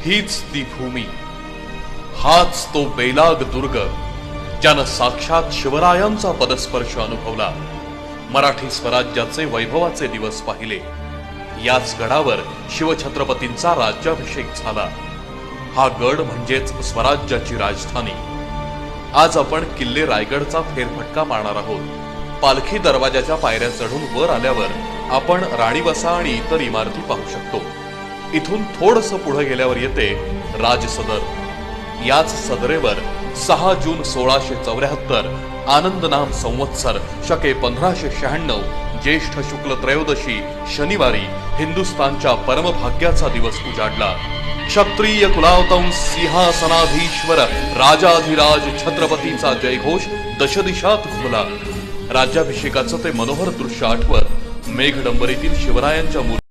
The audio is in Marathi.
हीच ती भूमी, हाच तो बेलाग दुर्ग ज्यानं साक्षात शिवरायांचा पदस्पर्श अनुभवला, मराठी स्वराज्याचे वैभवाचे दिवस पाहिले। याच गडावर शिवछत्रपतींचा राज्याभिषेक झाला। हा गड म्हणजेच स्वराज्याची राजधानी। आज आपण किल्ले रायगडचा फेरफटका मारणार आहोत। पालखी दरवाजाच्या पायऱ्या चढून वर आल्यावर आपण राणीवसा आणि इतर इमारती पाहू शकतो। इथून थोडंसं पुढे गेल्यावर येते राजसदर। याच सदरेवर 6 जून 1674 आनंद नाम संवत्सर शके 1596 ज्येष्ठ शुक्ल त्रयोदशी शनिवारी हिंदुस्थानच्या परमभाग्याचा दिवस उजाडला। क्षत्रिय कुलावतंस सिंहासनाधीश्वर राजाधिराज छत्रपतीचा जयघोष दशदिशात घुमला। राज्याभिषेकाचं ते मनोहर दृश्य आठवत मेघडंबरीतील शिवरायांच्या